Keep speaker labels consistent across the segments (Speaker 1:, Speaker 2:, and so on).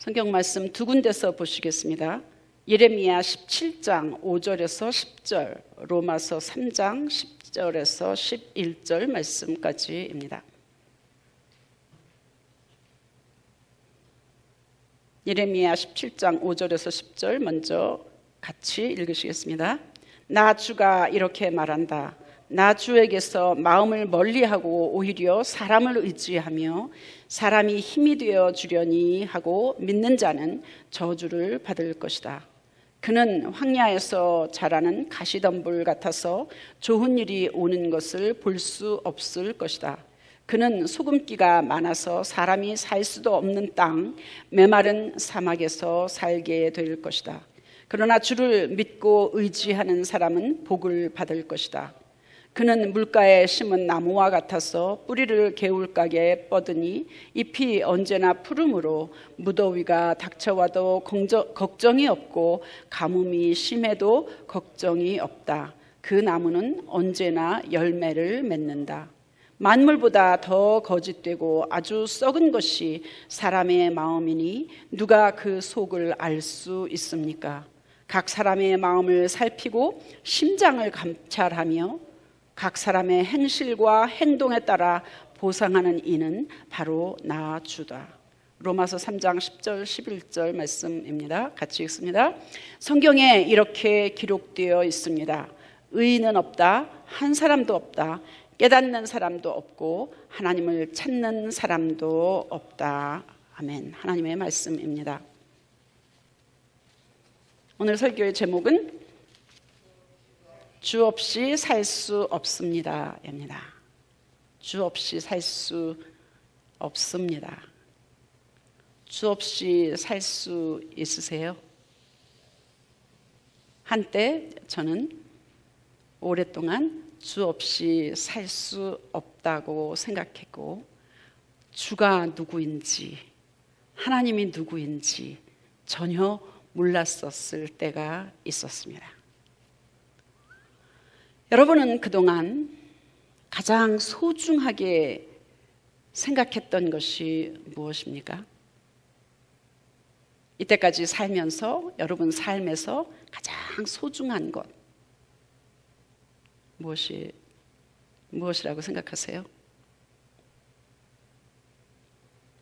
Speaker 1: 성경 말씀 두 군데서 보시겠습니다. 예레미야 17장 5절에서 10절, 로마서 3장 10절에서 11절 말씀까지입니다. 예레미야 17장 5절에서 10절 먼저 같이 읽으시겠습니다. 나 주가 이렇게 말한다. 나 주에게서 마음을 멀리하고 오히려 사람을 의지하며 사람이 힘이 되어 주려니 하고 믿는 자는 저주를 받을 것이다. 그는 황야에서 자라는 가시덤불 같아서 좋은 일이 오는 것을 볼 수 없을 것이다. 그는 소금기가 많아서 사람이 살 수도 없는 땅, 메마른 사막에서 살게 될 것이다. 그러나 주를 믿고 의지하는 사람은 복을 받을 것이다. 그는 물가에 심은 나무와 같아서 뿌리를 개울가에 뻗으니 잎이 언제나 푸르므로 무더위가 닥쳐와도 걱정이 없고 가뭄이 심해도 걱정이 없다. 그 나무는 언제나 열매를 맺는다. 만물보다 더 거짓되고 아주 썩은 것이 사람의 마음이니 누가 그 속을 알 수 있습니까? 각 사람의 마음을 살피고 심장을 감찰하며 각 사람의 행실과 행동에 따라 보상하는 이는 바로 나 주다. 로마서 3장 10절 11절 말씀입니다. 같이 읽습니다. 성경에 이렇게 기록되어 있습니다. 의인은 없다. 한 사람도 없다. 깨닫는 사람도 없고 하나님을 찾는 사람도 없다. 아멘. 하나님의 말씀입니다. 오늘 설교의 제목은 주 없이 살 수 없습니다. 입니다. 주 없이 살 수 없습니다. 주 없이 살 수 있으세요? 한때 저는 오랫동안 주 없이 살 수 없다고 생각했고 주가 누구인지 하나님이 누구인지 전혀 몰랐었을 때가 있었습니다. 여러분은 그동안 가장 소중하게 생각했던 것이 무엇입니까? 이때까지 살면서 여러분 삶에서 가장 소중한 것 무엇이라고 생각하세요?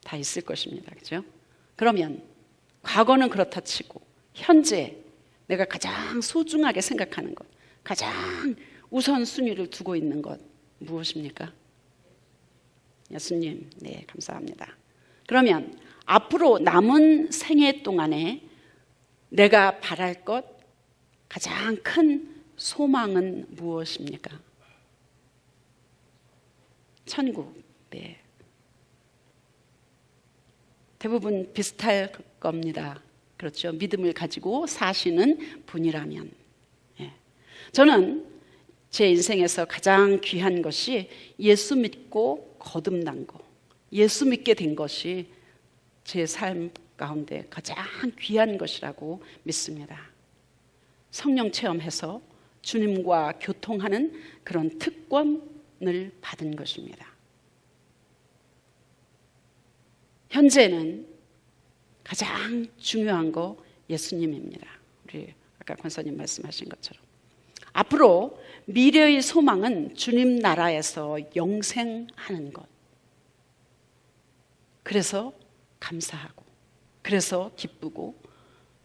Speaker 1: 다 있을 것입니다. 그렇죠? 그러면 과거는 그렇다 치고 현재 내가 가장 소중하게 생각하는 것, 가장 우선순위를 두고 있는 것 무엇입니까? 예수님, 네, 감사합니다. 그러면 앞으로 남은 생애 동안에 내가 바랄 것, 가장 큰 소망은 무엇입니까? 천국. 네. 대부분 비슷할 겁니다. 그렇죠. 믿음을 가지고 사시는 분이라면. 네. 저는 제 인생에서 가장 귀한 것이 예수 믿고 거듭난 거, 예수 믿게 된 것이 제 삶 가운데 가장 귀한 것이라고 믿습니다. 성령 체험해서 주님과 교통하는 그런 특권을 받은 것입니다. 현재는 가장 중요한 거 예수님입니다. 우리 아까 권사님 말씀하신 것처럼 앞으로 미래의 소망은 주님 나라에서 영생하는 것. 그래서 감사하고, 그래서 기쁘고,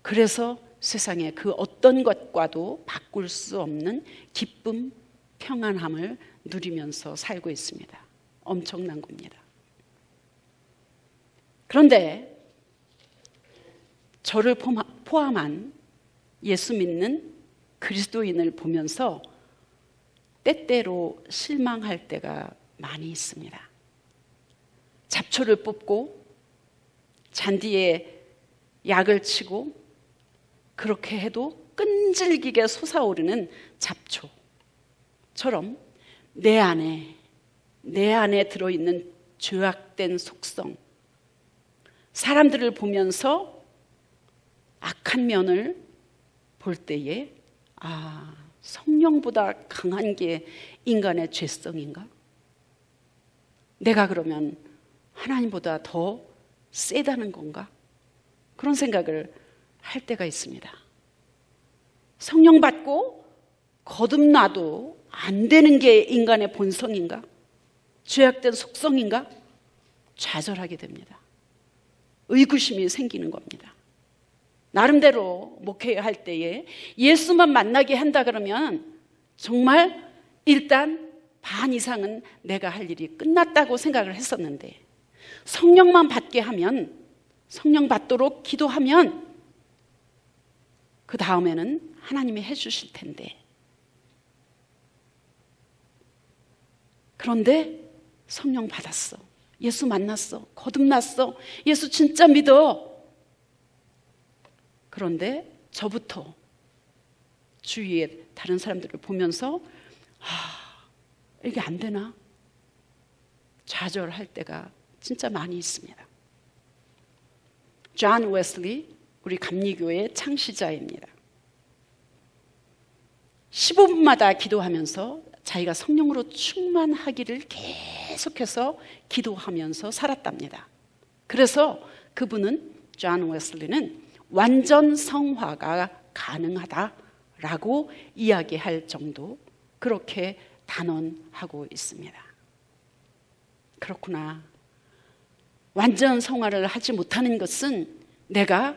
Speaker 1: 그래서 세상의 그 어떤 것과도 바꿀 수 없는 기쁨, 평안함을 누리면서 살고 있습니다. 엄청난 겁니다. 그런데 저를 포함한 예수 믿는 그리스도인을 보면서 때때로 실망할 때가 많이 있습니다. 잡초를 뽑고 잔디에 약을 치고 그렇게 해도 끈질기게 솟아오르는 잡초처럼 내 안에 들어있는 죄악된 속성, 사람들을 보면서 악한 면을 볼 때에 성령보다 강한 게 인간의 죄성인가? 내가 그러면 하나님보다 더 세다는 건가? 그런 생각을 할 때가 있습니다. 성령 받고 거듭나도 안 되는 게 인간의 본성인가? 죄악된 속성인가? 좌절하게 됩니다. 의구심이 생기는 겁니다. 나름대로 목회할 때에 예수만 만나게 한다 그러면 정말 일단 반 이상은 내가 할 일이 끝났다고 생각을 했었는데, 성령만 받게 하면, 성령 받도록 기도하면 그 다음에는 하나님이 해주실 텐데, 그런데 성령 받았어, 예수 만났어, 거듭났어, 예수 진짜 믿어. 그런데 저부터 주위에 다른 사람들을 보면서 이게 안 되나? 좌절할 때가 진짜 많이 있습니다. 존 웨슬리, 우리 감리교의 창시자입니다. 15분마다 기도하면서 자기가 성령으로 충만하기를 계속해서 기도하면서 살았답니다. 그래서 그분은, 존 웨슬리는 완전 성화가 가능하다라고 이야기할 정도, 그렇게 단언하고 있습니다. 그렇구나. 완전 성화를 하지 못하는 것은 내가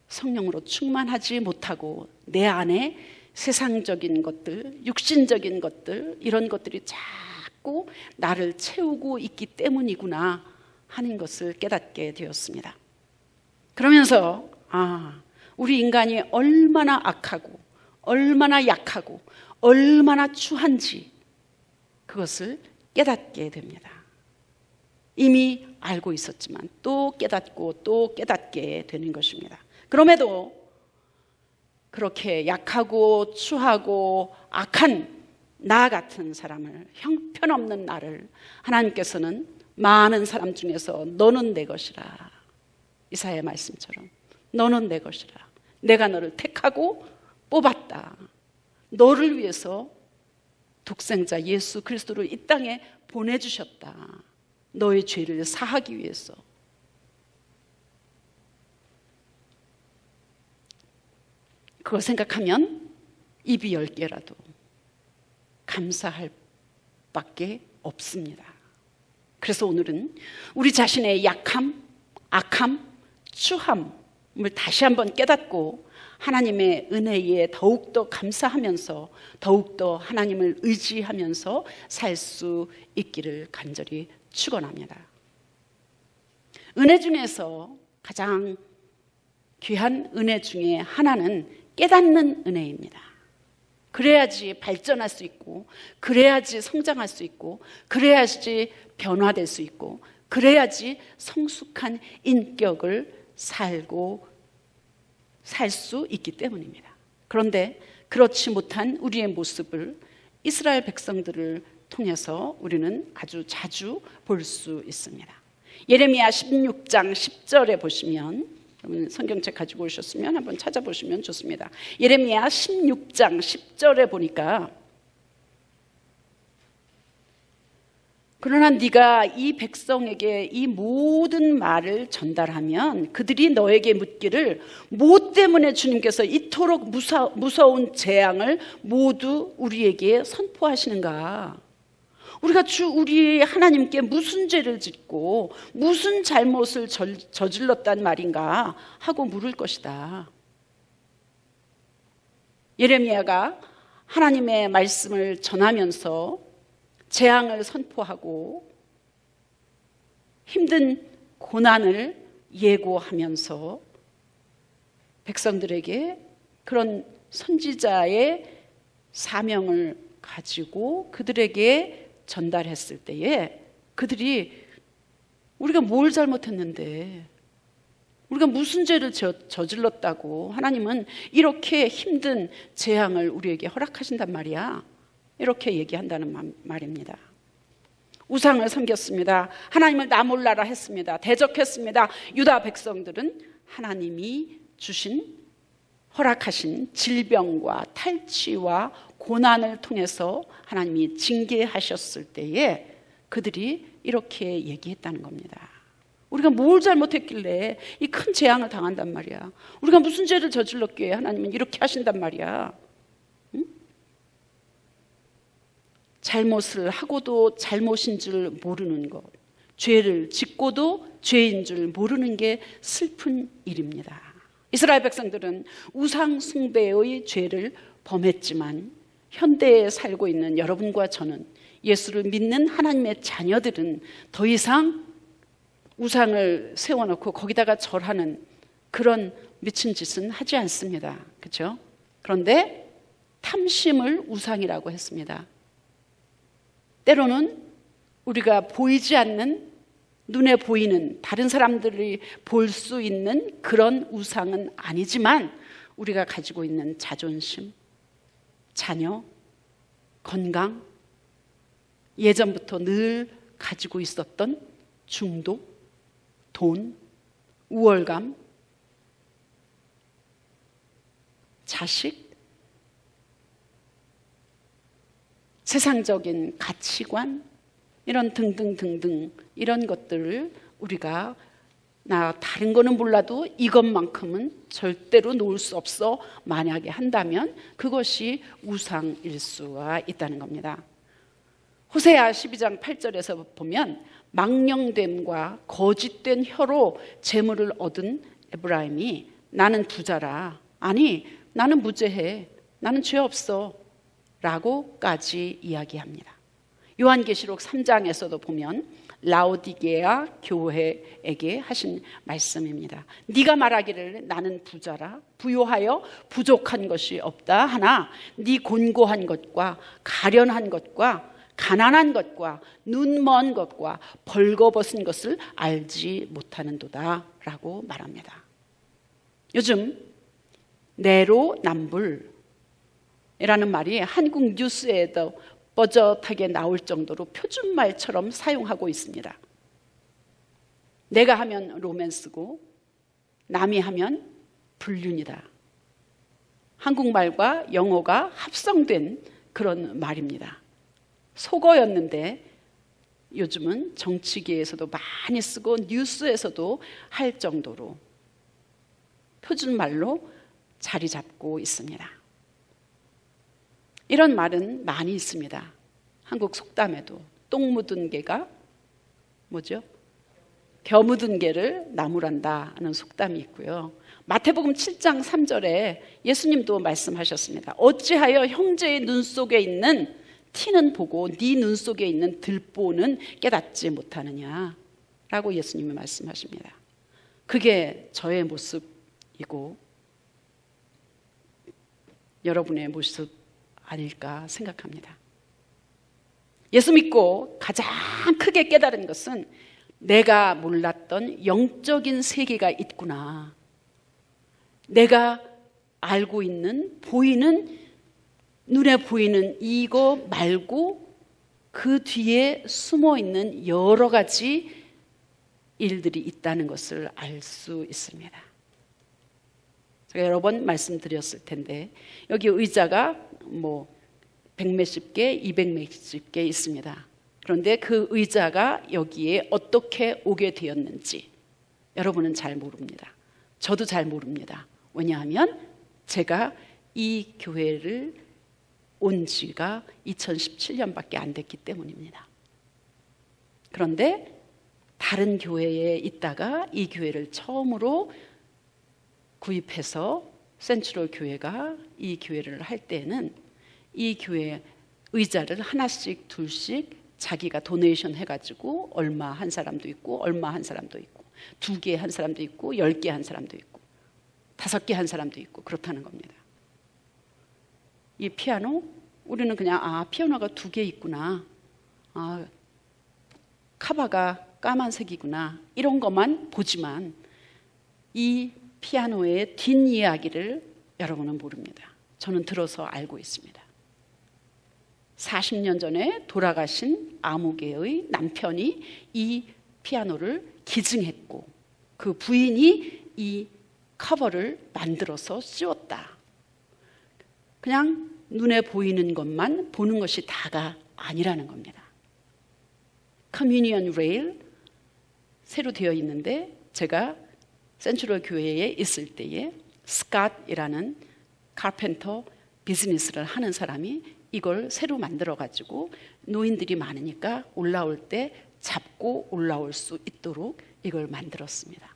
Speaker 1: 성령으로 충만하지 못하고 내 안에 세상적인 것들, 육신적인 것들, 이런 것들이 자꾸 나를 채우고 있기 때문이구나 하는 것을 깨닫게 되었습니다. 그러면서 우리 인간이 얼마나 악하고 얼마나 약하고 얼마나 추한지 그것을 깨닫게 됩니다. 이미 알고 있었지만 또 깨닫고 또 깨닫게 되는 것입니다. 그럼에도 그렇게 약하고 추하고 악한 나 같은 사람을, 형편없는 나를 하나님께서는 많은 사람 중에서 너는 내 것이라, 이사야의 말씀처럼 너는 내 것이라, 내가 너를 택하고 뽑았다, 너를 위해서 독생자 예수 그리스도를 이 땅에 보내주셨다, 너의 죄를 사하기 위해서. 그거 생각하면 입이 10개라도 감사할 밖에 없습니다. 그래서 오늘은 우리 자신의 약함, 악함, 추함을 다시 한번 깨닫고 하나님의 은혜에 더욱더 감사하면서 더욱더 하나님을 의지하면서 살 수 있기를 간절히 축원합니다. 은혜 중에서 가장 귀한 은혜 중에 하나는 깨닫는 은혜입니다. 그래야지 발전할 수 있고, 그래야지 성장할 수 있고, 그래야지 변화될 수 있고, 그래야지 성숙한 인격을 살 수 있기 때문입니다. 그런데 그렇지 못한 우리의 모습을 이스라엘 백성들을 통해서 우리는 아주 자주 볼 수 있습니다. 예레미야 16장 10절에 보시면, 성경책 가지고 오셨으면 한번 찾아보시면 좋습니다. 예레미야 16장 10절에 보니까, 그러나 네가 이 백성에게 이 모든 말을 전달하면 그들이 너에게 묻기를 뭐 때문에 주님께서 이토록 무서운 재앙을 모두 우리에게 선포하시는가? 우리가 우리 하나님께 무슨 죄를 짓고 무슨 잘못을 저질렀단 말인가 하고 물을 것이다. 예레미야가 하나님의 말씀을 전하면서 재앙을 선포하고 힘든 고난을 예고하면서 백성들에게 그런 선지자의 사명을 가지고 그들에게 전달했을 때에 그들이 우리가 뭘 잘못했는데, 우리가 무슨 죄를 저질렀다고 하나님은 이렇게 힘든 재앙을 우리에게 허락하신단 말이야, 이렇게 얘기한다는 말입니다. 우상을 섬겼습니다. 하나님을 나 몰라라 했습니다. 대적했습니다. 유다 백성들은 하나님이 허락하신 질병과 탈취와 고난을 통해서 하나님이 징계하셨을 때에 그들이 이렇게 얘기했다는 겁니다. 우리가 뭘 잘못했길래 이 큰 재앙을 당한단 말이야. 우리가 무슨 죄를 저질렀기에 하나님은 이렇게 하신단 말이야. 응? 잘못을 하고도 잘못인 줄 모르는 것, 죄를 짓고도 죄인 줄 모르는 게 슬픈 일입니다. 이스라엘 백성들은 우상 숭배의 죄를 범했지만 현대에 살고 있는 여러분과 저는, 예수를 믿는 하나님의 자녀들은 더 이상 우상을 세워놓고 거기다가 절하는 그런 미친 짓은 하지 않습니다. 그렇죠? 그런데 탐심을 우상이라고 했습니다. 때로는 우리가 보이지 않는, 눈에 보이는, 다른 사람들이 볼 수 있는 그런 우상은 아니지만 우리가 가지고 있는 자존심, 자녀, 건강, 예전부터 늘 가지고 있었던 중독, 돈, 우월감, 자식, 세상적인 가치관, 이런 등등등등 이런 것들을 우리가 나 다른 거는 몰라도 이것만큼은 절대로 놓을 수 없어 만약에 한다면 그것이 우상일 수가 있다는 겁니다. 호세아 12장 8절에서 보면 망령됨과 거짓된 혀로 재물을 얻은 에브라임이 나는 부자라, 아니 나는 무죄해, 나는 죄 없어 라고까지 이야기합니다. 요한계시록 3장에서도 보면 라오디게아 교회에게 하신 말씀입니다. 네가 말하기를 나는 부자라, 부요하여 부족한 것이 없다 하나 네 곤고한 것과 가련한 것과 가난한 것과 눈먼 것과 벌거벗은 것을 알지 못하는도다 라고 말합니다. 요즘 내로남불이라는 말이 한국 뉴스에도 뻣뻣하게 나올 정도로 표준말처럼 사용하고 있습니다. 내가 하면 로맨스고 남이 하면 불륜이다. 한국말과 영어가 합성된 그런 말입니다. 속어였는데 요즘은 정치계에서도 많이 쓰고 뉴스에서도 할 정도로 표준말로 자리 잡고 있습니다. 이런 말은 많이 있습니다. 한국 속담에도 똥 묻은 개가 뭐죠? 겨 묻은 개를 나무란다 하는 속담이 있고요. 마태복음 7장 3절에 예수님도 말씀하셨습니다. 어찌하여 형제의 눈 속에 있는 티는 보고 네 눈 속에 있는 들보는 깨닫지 못하느냐 라고 예수님이 말씀하십니다. 그게 저의 모습이고 여러분의 모습 아닐까 생각합니다. 예수 믿고 가장 크게 깨달은 것은 내가 몰랐던 영적인 세계가 있구나. 내가 알고 있는, 보이는, 눈에 보이는 이거 말고 그 뒤에 숨어 있는 여러 가지 일들이 있다는 것을 알 수 있습니다. 제가 여러 번 말씀드렸을 텐데 여기 의자가 뭐 100몇십 개, 200몇십 개 있습니다. 그런데 그 의자가 여기에 어떻게 오게 되었는지 여러분은 잘 모릅니다. 저도 잘 모릅니다. 왜냐하면 제가 이 교회를 온 지가 2017년밖에 안 됐기 때문입니다. 그런데 다른 교회에 있다가 이 교회를 처음으로 구입해서 센트럴 교회가 이 교회를 할 때는 이 교회 의자를 하나씩 둘씩 자기가 도네이션 해가지고 얼마 한 사람도 있고 얼마 한 사람도 있고 2개 한 사람도 있고 10개 한 사람도 있고 5개 한 사람도 있고 그렇다는 겁니다. 이 피아노 우리는 그냥 피아노가 2개 있구나, 카바가 까만색이구나 이런 것만 보지만 이 피아노의 뒷이야기를 여러분은 모릅니다. 저는 들어서 알고 있습니다. 40년 전에 돌아가신 아무개의 남편이 이 피아노를 기증했고 그 부인이 이 커버를 만들어서 씌웠다. 그냥 눈에 보이는 것만 보는 것이 다가 아니라는 겁니다. 커뮤니언 레일, 새로 되어 있는데 제가 센츄럴 교회에 있을 때에 스캇이라는 카펜터 비즈니스를 하는 사람이 이걸 새로 만들어 가지고 노인들이 많으니까 올라올 때 잡고 올라올 수 있도록 이걸 만들었습니다.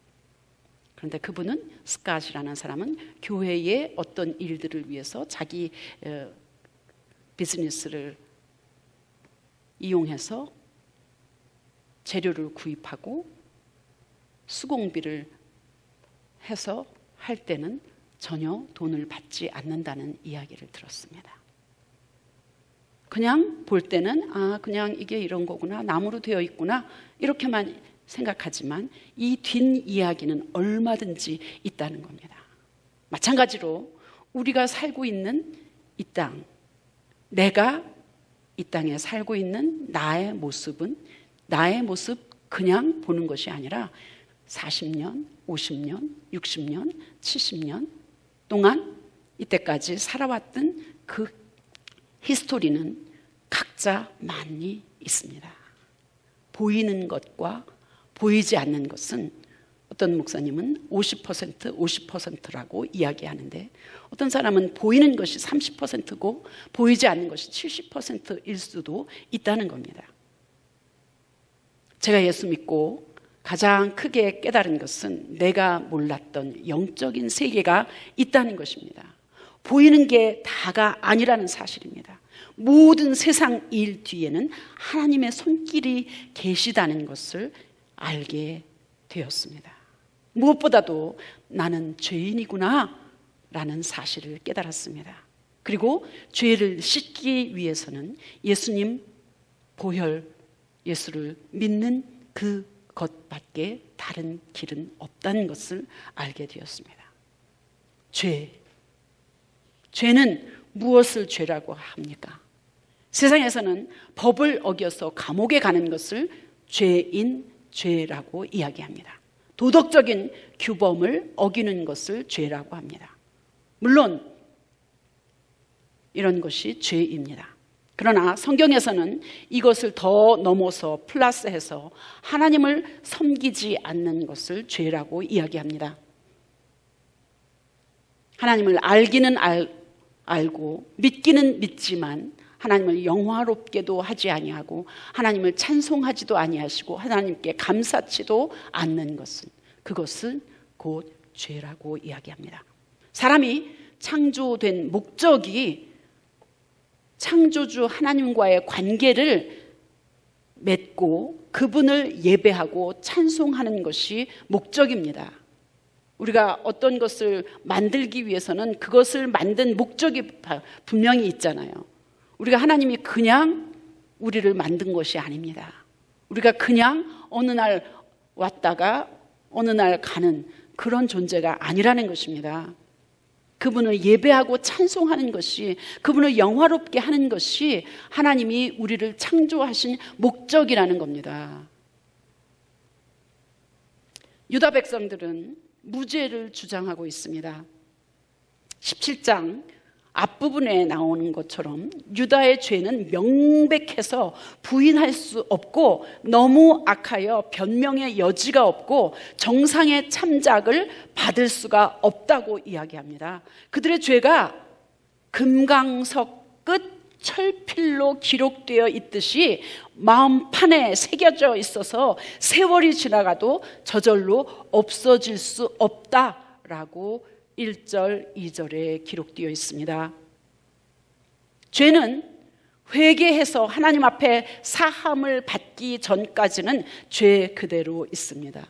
Speaker 1: 그런데 그분은 스캇이라는 사람은 교회의 어떤 일들을 위해서 자기 비즈니스를 이용해서 재료를 구입하고 수공비를 해서 할 때는 전혀 돈을 받지 않는다는 이야기를 들었습니다. 그냥 볼 때는 그냥 이게 이런 거구나, 나무로 되어 있구나 이렇게만 생각하지만 이 뒷이야기는 얼마든지 있다는 겁니다. 마찬가지로 우리가 살고 있는 이 땅, 내가 이 땅에 살고 있는 나의 모습은 나의 모습 그냥 보는 것이 아니라 40년, 50년, 60년, 70년 동안 이때까지 살아왔던 그 히스토리는 각자 많이 있습니다. 보이는 것과 보이지 않는 것은 어떤 목사님은 50%, 50%라고 이야기하는데 어떤 사람은 보이는 것이 30%고 보이지 않는 것이 70%일 수도 있다는 겁니다. 제가 예수 믿고 가장 크게 깨달은 것은 내가 몰랐던 영적인 세계가 있다는 것입니다. 보이는 게 다가 아니라는 사실입니다. 모든 세상 일 뒤에는 하나님의 손길이 계시다는 것을 알게 되었습니다. 무엇보다도 나는 죄인이구나 라는 사실을 깨달았습니다. 그리고 죄를 씻기 위해서는 예수님 보혈 예수를 믿는 그것밖에 다른 길은 없다는 것을 알게 되었습니다. 죄는 무엇을 죄라고 합니까? 세상에서는 법을 어겨서 감옥에 가는 것을 죄라고 이야기합니다. 도덕적인 규범을 어기는 것을 죄라고 합니다. 물론 이런 것이 죄입니다. 그러나 성경에서는 이것을 더 넘어서 플러스해서 하나님을 섬기지 않는 것을 죄라고 이야기합니다. 하나님을 알기는 알고 믿기는 믿지만 하나님을 영화롭게도 하지 아니하고 하나님을 찬송하지도 아니하시고 하나님께 감사치도 않는 것은 그것은 곧 죄라고 이야기합니다. 사람이 창조된 목적이 창조주 하나님과의 관계를 맺고 그분을 예배하고 찬송하는 것이 목적입니다. 우리가 어떤 것을 만들기 위해서는 그것을 만든 목적이 분명히 있잖아요. 우리가 하나님이 그냥 우리를 만든 것이 아닙니다. 우리가 그냥 어느 날 왔다가 어느 날 가는 그런 존재가 아니라는 것입니다. 그분을 예배하고 찬송하는 것이, 그분을 영화롭게 하는 것이 하나님이 우리를 창조하신 목적이라는 겁니다. 유다 백성들은 무죄를 주장하고 있습니다. 17장 앞부분에 나오는 것처럼 유다의 죄는 명백해서 부인할 수 없고 너무 악하여 변명의 여지가 없고 정상의 참작을 받을 수가 없다고 이야기합니다. 그들의 죄가 금강석 끝 철필로 기록되어 있듯이 마음판에 새겨져 있어서 세월이 지나가도 저절로 없어질 수 없다라고 1절, 2절에 기록되어 있습니다. 죄는 회개해서 하나님 앞에 사함을 받기 전까지는 죄 그대로 있습니다.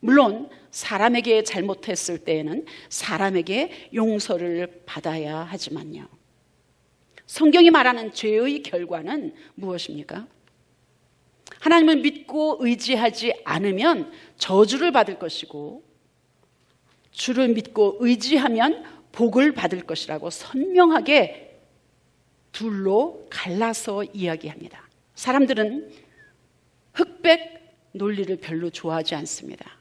Speaker 1: 물론 사람에게 잘못했을 때에는 사람에게 용서를 받아야 하지만요. 성경이 말하는 죄의 결과는 무엇입니까? 하나님을 믿고 의지하지 않으면 저주를 받을 것이고 주를 믿고 의지하면 복을 받을 것이라고 선명하게 둘로 갈라서 이야기합니다. 사람들은 흑백 논리를 별로 좋아하지 않습니다.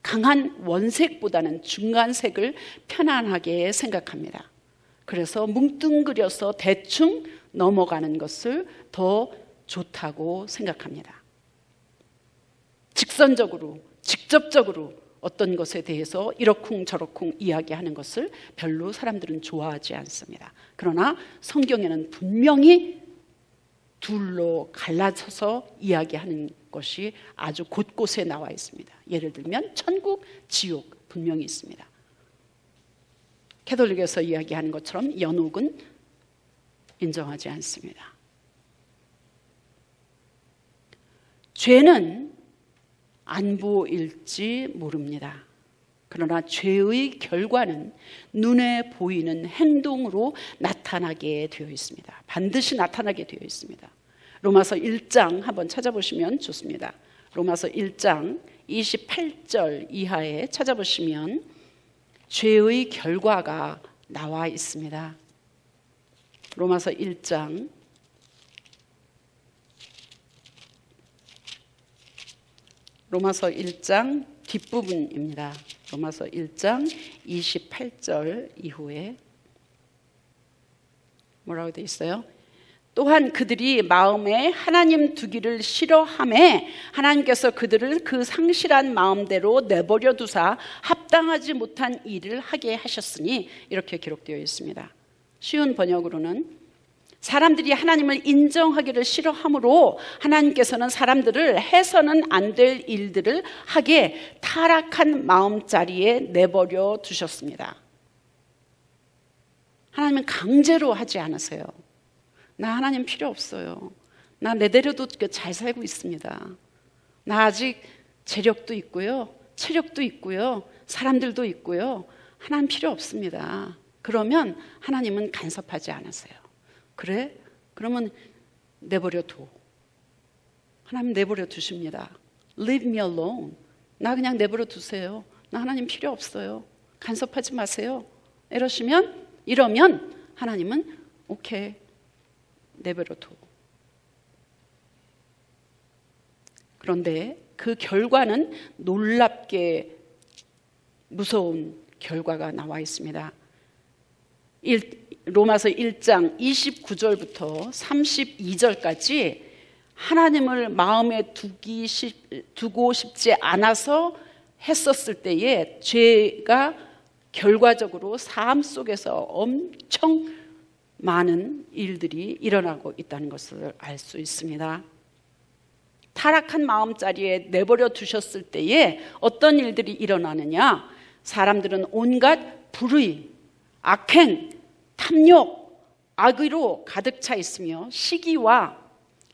Speaker 1: 강한 원색보다는 중간색을 편안하게 생각합니다. 그래서 뭉뚱그려서 대충 넘어가는 것을 더 좋다고 생각합니다. 직선적으로, 직접적으로 어떤 것에 대해서 이러쿵저러쿵 이야기하는 것을 별로 사람들은 좋아하지 않습니다. 그러나 성경에는 분명히 둘로 갈라서서 이야기하는 것이 아주 곳곳에 나와 있습니다. 예를 들면 천국, 지옥 분명히 있습니다. 캐톨릭에서 이야기하는 것처럼 연옥은 인정하지 않습니다. 죄는 안 보일지 모릅니다. 그러나 죄의 결과는 눈에 보이는 행동으로 나타나게 되어 있습니다. 반드시 나타나게 되어 있습니다. 로마서 1장 한번 찾아보시면 좋습니다. 로마서 1장 28절 이하에 찾아보시면 죄의 결과가 나와 있습니다. 로마서 1장 뒷부분입니다. 로마서 1장 28절 이후에 뭐라고 되어 있어요? 또한 그들이 마음에 하나님 두기를 싫어하매 하나님께서 그들을 그 상실한 마음대로 내버려 두사 합당하지 못한 일을 하게 하셨으니, 이렇게 기록되어 있습니다. 쉬운 번역으로는 사람들이 하나님을 인정하기를 싫어하므로 하나님께서는 사람들을 해서는 안 될 일들을 하게 타락한 마음자리에 내버려 두셨습니다. 하나님은 강제로 하지 않으세요. 나 하나님 필요 없어요. 나 내대로도 잘 살고 있습니다. 나 아직 재력도 있고요, 체력도 있고요, 사람들도 있고요. 하나님 필요 없습니다. 그러면 하나님은 간섭하지 않으세요. 그래? 그러면 내버려 둬. 하나님 내버려 두십니다. Leave me alone. 나 그냥 내버려 두세요. 나 하나님 필요 없어요. 간섭하지 마세요. 이러면 하나님은 오케이, 내버려 둬. 그런데 그 결과는 놀랍게 무서운 결과가 나와 있습니다. 로마서 1장 29절부터 32절까지 하나님을 마음에 두고 싶지 않아서 했었을 때에 죄가 결과적으로 삶 속에서 엄청 많은 일들이 일어나고 있다는 것을 알 수 있습니다. 타락한 마음자리에 내버려 두셨을 때에 어떤 일들이 일어나느냐? 사람들은 온갖 불의, 악행, 탐욕, 악의로 가득 차 있으며 시기와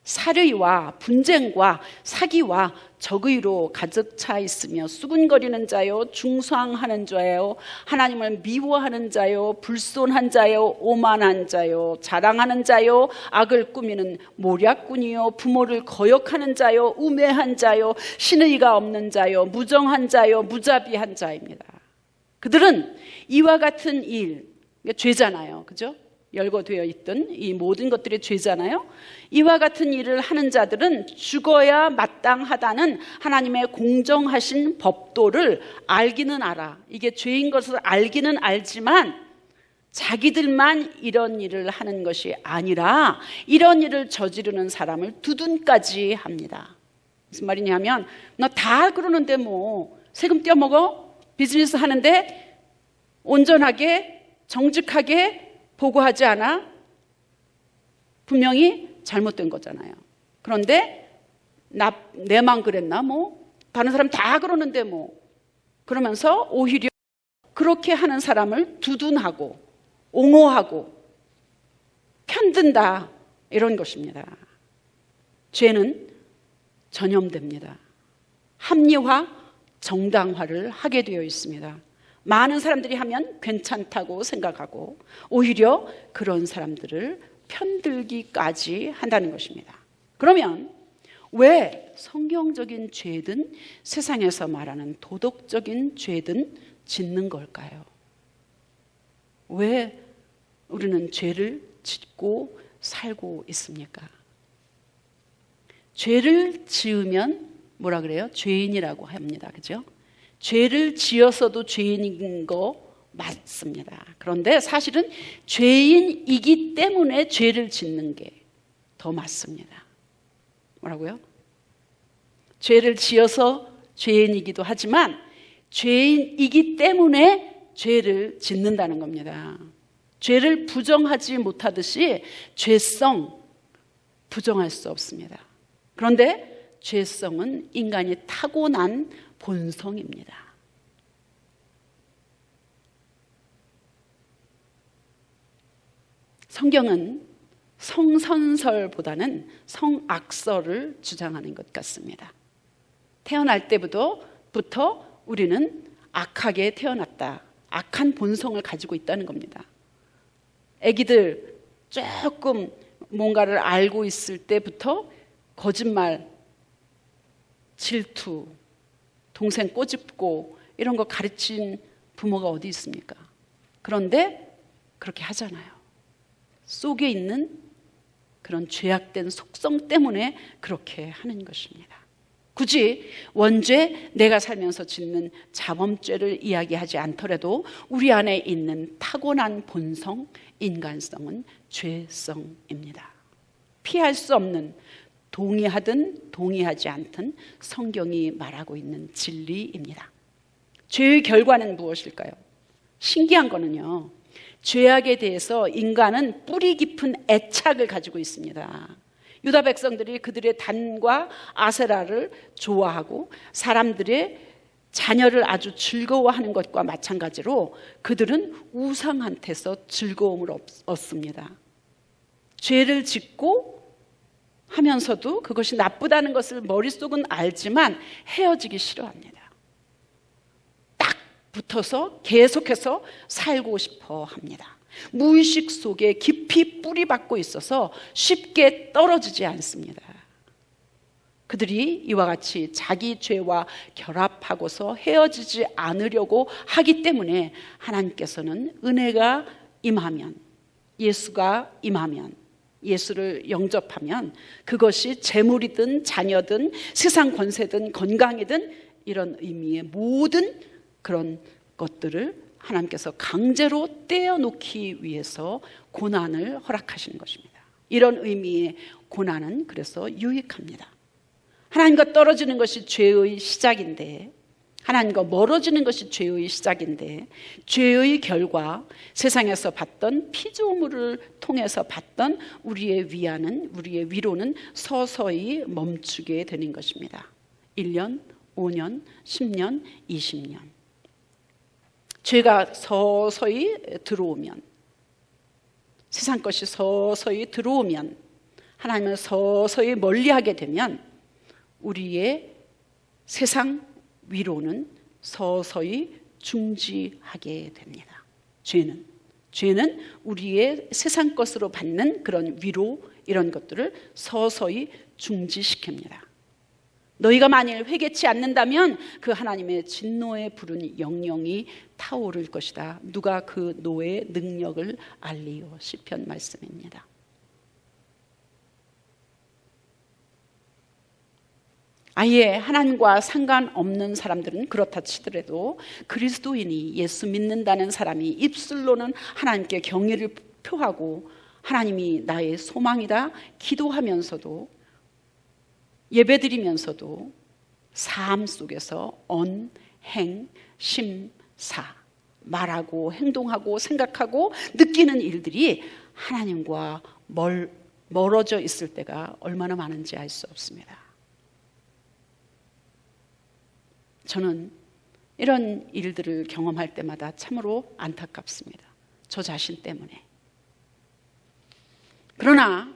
Speaker 1: 살의와 분쟁과 사기와 적의로 가득 차 있으며 수군거리는 자요, 중상하는 자요, 하나님을 미워하는 자요, 불손한 자요, 오만한 자요, 자랑하는 자요, 악을 꾸미는 모략꾼이요, 부모를 거역하는 자요, 우매한 자요, 신의가 없는 자요, 무정한 자요, 무자비한 자입니다. 그들은 이와 같은 일, 죄잖아요, 그죠? 열거되어 있던 이 모든 것들이 죄잖아요. 이와 같은 일을 하는 자들은 죽어야 마땅하다는 하나님의 공정하신 법도를 알기는 알아. 이게 죄인 것을 알기는 알지만 자기들만 이런 일을 하는 것이 아니라 이런 일을 저지르는 사람을 두둔까지 합니다. 무슨 말이냐면, 너 다 그러는데 뭐 세금 떼어먹어? 비즈니스 하는데 온전하게 정직하게 보고하지 않아? 분명히 잘못된 거잖아요. 그런데 내만 그랬나? 뭐 다른 사람 다 그러는데 뭐, 그러면서 오히려 그렇게 하는 사람을 두둔하고 옹호하고 편든다, 이런 것입니다. 죄는 전염됩니다. 합리화, 정당화를 하게 되어 있습니다. 많은 사람들이 하면 괜찮다고 생각하고 오히려 그런 사람들을 편들기까지 한다는 것입니다. 그러면 왜 성경적인 죄든 세상에서 말하는 도덕적인 죄든 짓는 걸까요? 왜 우리는 죄를 짓고 살고 있습니까? 죄를 지으면 뭐라 그래요? 죄인이라고 합니다. 그죠? 죄를 지어서도 죄인인 거 맞습니다. 그런데 사실은 죄인이기 때문에 죄를 짓는 게 더 맞습니다. 뭐라고요? 죄를 지어서 죄인이기도 하지만 죄인이기 때문에 죄를 짓는다는 겁니다. 죄를 부정하지 못하듯이 죄성 부정할 수 없습니다. 그런데 죄성은 인간이 타고난 본성입니다. 성경은 성선설보다는 성악설을 주장하는 것 같습니다. 태어날 때부터 우리는 악하게 태어났다. 악한 본성을 가지고 있다는 겁니다. 아기들 조금 뭔가를 알고 있을 때부터 거짓말, 질투, 동생 꼬집고 이런 거 가르친 부모가 어디 있습니까? 그런데 그렇게 하잖아요. 속에 있는 그런 죄악된 속성 때문에 그렇게 하는 것입니다. 굳이 원죄, 내가 살면서 짓는 자범죄를 이야기하지 않더라도 우리 안에 있는 타고난 본성, 인간성은 죄성입니다. 피할 수 없는, 동의하든 동의하지 않든 성경이 말하고 있는 진리입니다. 죄의 결과는 무엇일까요? 신기한 거는요, 죄악에 대해서 인간은 뿌리 깊은 애착을 가지고 있습니다. 유다 백성들이 그들의 단과 아세라를 좋아하고 사람들의 자녀를 아주 즐거워하는 것과 마찬가지로 그들은 우상한테서 즐거움을 얻습니다. 죄를 짓고 하면서도 그것이 나쁘다는 것을 머릿속은 알지만 헤어지기 싫어합니다. 딱 붙어서 계속해서 살고 싶어 합니다. 무의식 속에 깊이 뿌리박고 있어서 쉽게 떨어지지 않습니다. 그들이 이와 같이 자기 죄와 결합하고서 헤어지지 않으려고 하기 때문에 하나님께서는 은혜가 임하면, 예수가 임하면, 예수를 영접하면 그것이 재물이든 자녀든 세상 권세든 건강이든 이런 의미의 모든 그런 것들을 하나님께서 강제로 떼어놓기 위해서 고난을 허락하시는 것입니다. 이런 의미의 고난은 그래서 유익합니다. 하나님과 떨어지는 것이 죄의 시작인데, 하나님과 멀어지는 것이 죄의 시작인데, 죄의 결과 세상에서 받던 피조물을 통해서 받던 우리의 위안은, 우리의 위로는 서서히 멈추게 되는 것입니다. 1년, 5년, 10년, 20년. 죄가 서서히 들어오면, 세상 것이 서서히 들어오면, 하나님을 서서히 멀리하게 되면 우리의 세상 위로는 서서히 중지하게 됩니다. 죄는 우리의 세상 것으로 받는 그런 위로, 이런 것들을 서서히 중지시킵니다. 너희가 만일 회개치 않는다면 그 하나님의 진노에 부른 영영이 타오를 것이다. 누가 그 노의 능력을 알리요. 시편 말씀입니다. 아예 하나님과 상관없는 사람들은 그렇다 치더라도 그리스도인이 예수 믿는다는 사람이 입술로는 하나님께 경의를 표하고 하나님이 나의 소망이다 기도하면서도, 예배드리면서도 삶 속에서 언, 행, 심, 사, 말하고 행동하고 생각하고 느끼는 일들이 하나님과 멀어져 있을 때가 얼마나 많은지 알 수 없습니다. 저는 이런 일들을 경험할 때마다 참으로 안타깝습니다. 저 자신 때문에. 그러나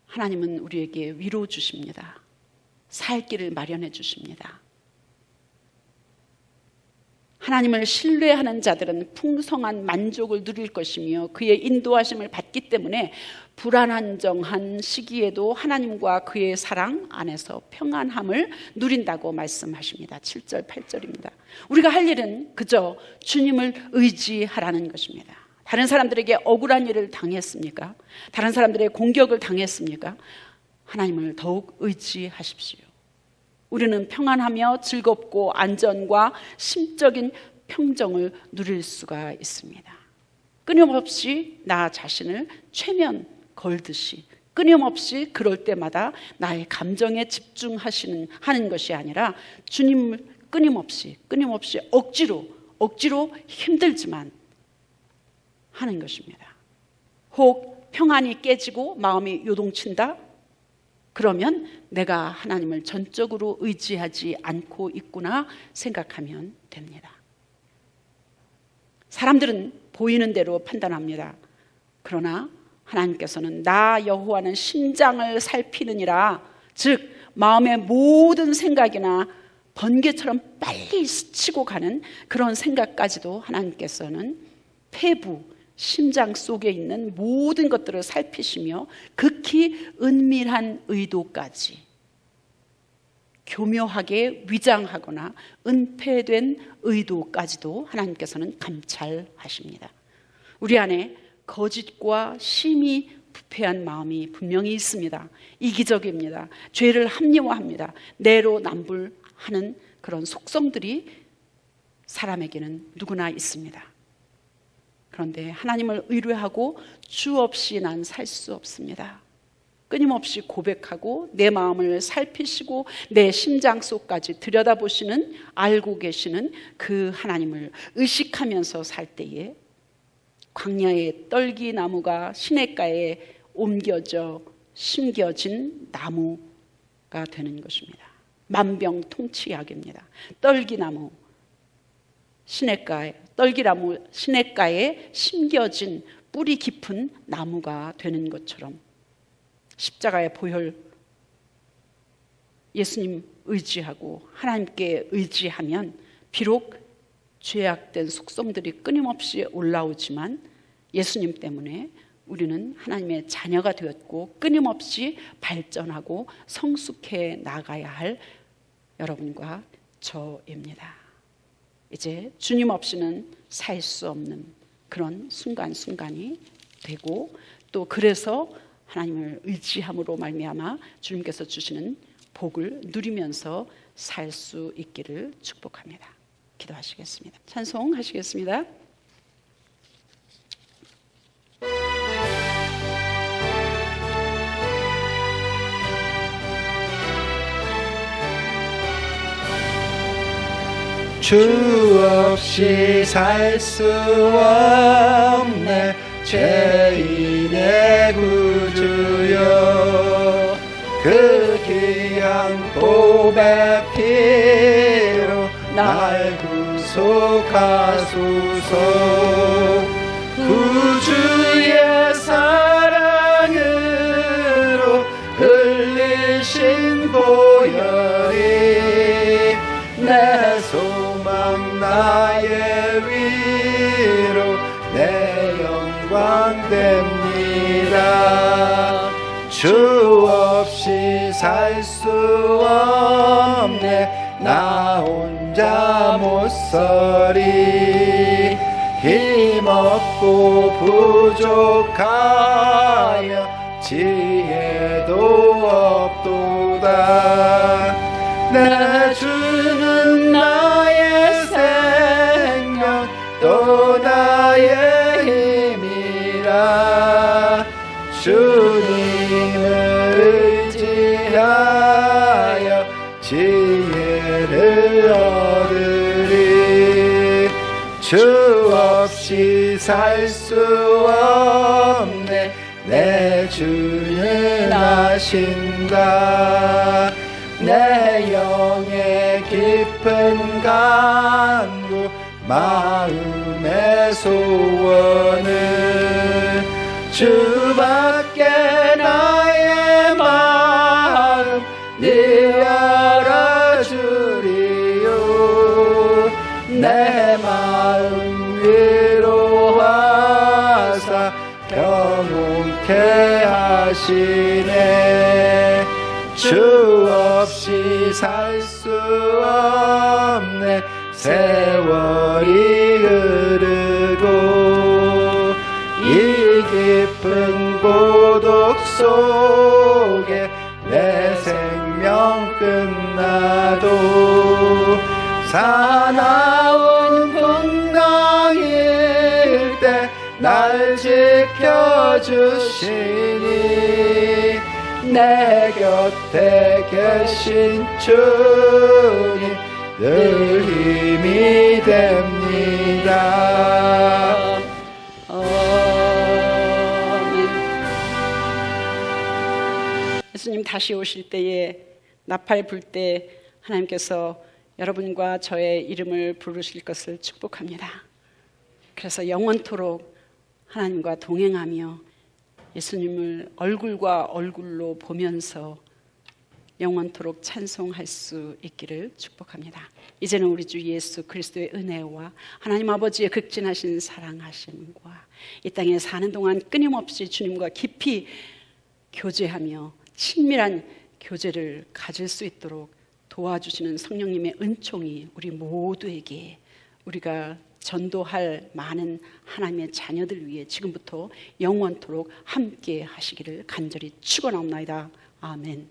Speaker 1: 하나님은 우리에게 위로 주십니다. 살 길을 마련해 주십니다. 하나님을 신뢰하는 자들은 풍성한 만족을 누릴 것이며 그의 인도하심을 받기 때문에 불안한정한 시기에도 하나님과 그의 사랑 안에서 평안함을 누린다고 말씀하십니다. 7절 8절입니다. 우리가 할 일은 그저 주님을 의지하라는 것입니다. 다른 사람들에게 억울한 일을 당했습니까? 다른 사람들의 공격을 당했습니까? 하나님을 더욱 의지하십시오. 우리는 평안하며 즐겁고 안전과 심적인 평정을 누릴 수가 있습니다. 끊임없이 나 자신을 최면 걸듯이 끊임없이 그럴 때마다 나의 감정에 하는 것이 아니라 주님을 끊임없이 억지로 힘들지만 하는 것입니다. 혹 평안이 깨지고 마음이 요동친다? 그러면 내가 하나님을 전적으로 의지하지 않고 있구나 생각하면 됩니다. 사람들은 보이는 대로 판단합니다. 그러나 하나님께서는 나 여호와는 심장을 살피느니라, 즉 마음의 모든 생각이나 번개처럼 빨리 스치고 가는 그런 생각까지도 하나님께서는 폐부, 심장 속에 있는 모든 것들을 살피시며 극히 은밀한 의도까지 교묘하게 위장하거나 은폐된 의도까지도 하나님께서는 감찰하십니다. 우리 안에 거짓과 심히 부패한 마음이 분명히 있습니다. 이기적입니다. 죄를 합리화합니다. 내로남불하는 그런 속성들이 사람에게는 누구나 있습니다. 그런데 하나님을 의뢰하고 주 없이 난 살 수 없습니다. 끊임없이 고백하고 내 마음을 살피시고 내 심장 속까지 들여다보시는, 알고 계시는 그 하나님을 의식하면서 살 때에 광야의 떨기나무가 시냇가에 옮겨져 심겨진 나무가 되는 것입니다. 만병통치약입니다. 떨기나무 시냇가에 심겨진 뿌리 깊은 나무가 되는 것처럼 십자가의 보혈, 예수님 의지하고 하나님께 의지하면 비록 죄악된 속성들이 끊임없이 올라오지만 예수님 때문에 우리는 하나님의 자녀가 되었고 끊임없이 발전하고 성숙해 나가야 할 여러분과 저입니다. 이제 주님 없이는 살 수 없는 그런 순간순간이 되고, 또 그래서 하나님을 의지함으로 말미암아 주님께서 주시는 복을 누리면서 살 수 있기를 축복합니다. 기도하시겠습니다. 찬송하시겠습니다.
Speaker 2: 주 없이 살 수 없네 죄인의 구주여, 그 귀한 보배 피로 날 구속하소서. 구주의 사랑으로 흘리신 보혈이 내 소망 나의 위로 내 영광 됩니다. 주 없이 살 수 없네 나 혼자 못 서리. 힘없고 부족하여 지혜도 없도다. 내 주는 나의 생명 또 나의 힘이라. 주님을 의지하여 지혜를 얻으리. 주 없이 살 수 없네 내 주는 아신다. 내 영의 깊은 간구 마음의 소원은 주밖에 나의 마음 네 알아주리요. 내 마음 위로하사 평온케 하시네. 주 없이 살 수 없네 세월이 흐르고 이 깊은 고독 속에 내 생명 끝나도 사나운 풍랑일 때 날 지켜주시니 내 곁에 계신 주님 늘 힘이 됩니다.
Speaker 1: 예수님 다시 오실 때에 나팔 불 때 하나님께서 여러분과 저의 이름을 부르실 것을 축복합니다. 그래서 영원토록 하나님과 동행하며 예수님을 얼굴과 얼굴로 보면서 영원토록 찬송할 수 있기를 축복합니다. 이제는 우리 주 예수 그리스도의 은혜와 하나님 아버지의 극진하신 사랑하심과 이 땅에 사는 동안 끊임없이 주님과 깊이 교제하며 친밀한 교제를 가질 수 있도록 도와주시는 성령님의 은총이 우리 모두에게, 우리가 전도할 많은 하나님의 자녀들 위해 지금부터 영원토록 함께 하시기를 간절히 축원하옵나이다. 아멘.